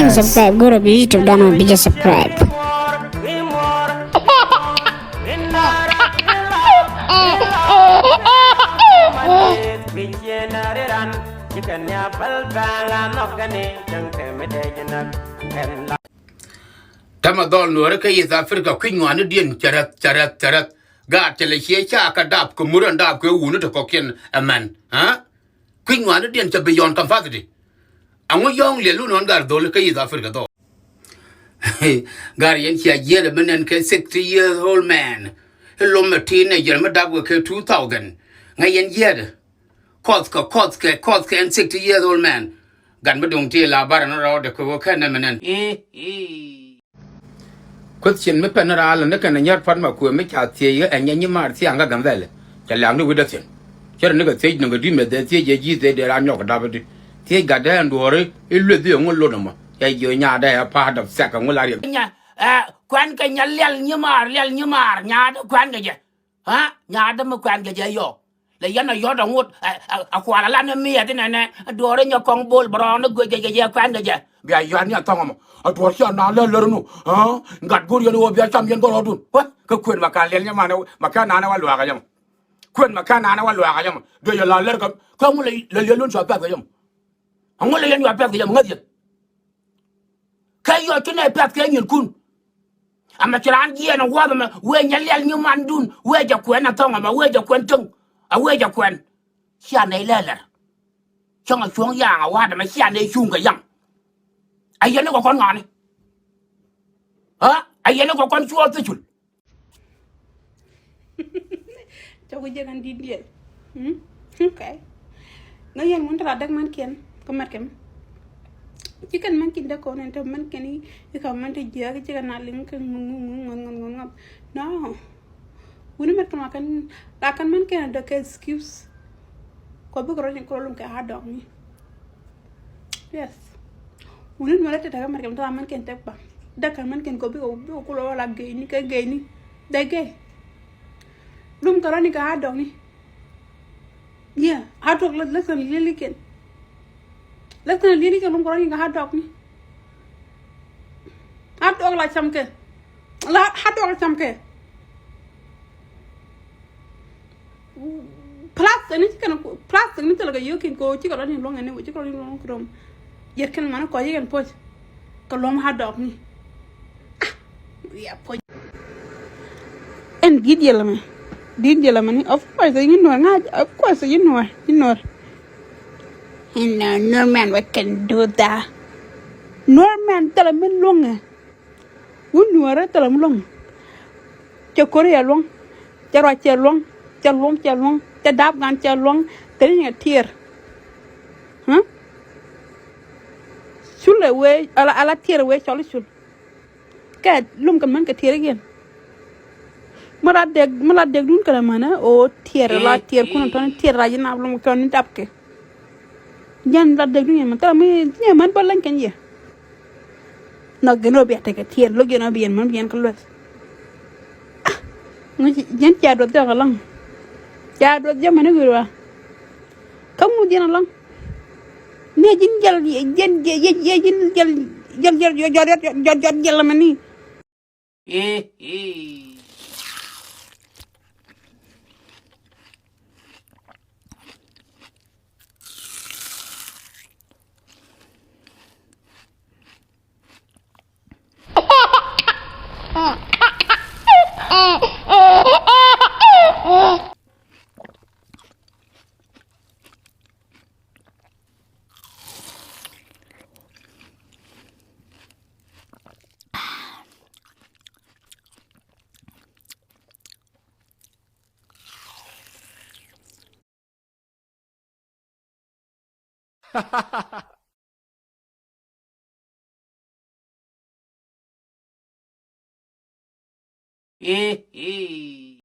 haven't subscribed, go to YouTube down and just subscribe. Tamadol Nuer ka is Africa Queen one Indian charat God tell a chia kadap kumurandap ko unu to cokin a man, huh? Queen one Indian to beyond capacity. And we young Lelun on Gardol ka is Africa though. Guardian here Yereman and 60 years old man. Hello Martina Yermadab 2000. Ngayon yet. Kotska and 60 years old man. Gan badung tea la baran or the Kokan. Question me penal and the can yard farmer who make out here and Yan Marti and Gagamvel. Chalang with us. Cher nigga say no dream that there are no double. Take Gada and worry, it will be a molodoma. You are there part of second will I. Quan can yell Numar, Nyad, Quangaja. Huh? Nyadam Quangaja yo. The Yana Yoda wood a Kuala me at the door in your Kong Bull, Brown, the good Quangaja. Be a Yana Tom. I was your now learn, huh? Got good, you know, be a champion go do. What? Could Macan, Macana, Wagayam. Quit Macana, Wagayam. Do you let come? Come, Lilun shall pack him. I'm only in your pack him with you. Can you attend pack in Kun? I'm a Chirangi and a woman when you let you man doon, where your quen a tongue, where your quentum, a where your quen. Shan a leather. Chong a strong young, a water, a shan a shunga young. I never go on. Huh? I never go on to all the children. Cho cái dân đi điện, ok. Nó dân muốn trả đất man kiên, có mặt kém. Chỉ cần man kiên đã có nên thầm man kiên đi, thì không man thì giờ cái chỉ cần nát lính cái ngon. No, udah mereka makan man kiên ada cái excuse. Kau bukan orang kalau kayak hadong ni. Yes. Udah malah tidak mereka tuh man kiên tak bang. Dah kan man kiên kau bukan kalau lagi ini kayak gini, dah gay. Lum kalau ni kah dong ni, ya, hadok lekan lili kan lum kalau ni kah hadok ni, hadok lah camke, plastik ni terlalu yukin ko, cik kalau ni long ni, cik kalau ni long krom, ya kan mana kau kan poj, kalau hadok ni, ya poj, en gidi lah me. Did you lemon? Of course, you know, of course, you know. And no man we can do that. No man tell me long. We know tell him long. Chocoria long, Jaracha long, Chalong, the dab gun chalong, telling a tear. Huh? Should away, a la tear away, Charlie should. Cat, loom can make a tear again. Malah deg dun kala mana o tier kuno ton tier raja na belum kon tapke jan la deg dun man tami nya man balan kan ya no geno be ta tier lo geno bien man bien kalo ngi jan cha do ta lang cha do jamana gurwa kamu jan lang ne jin mani Eh.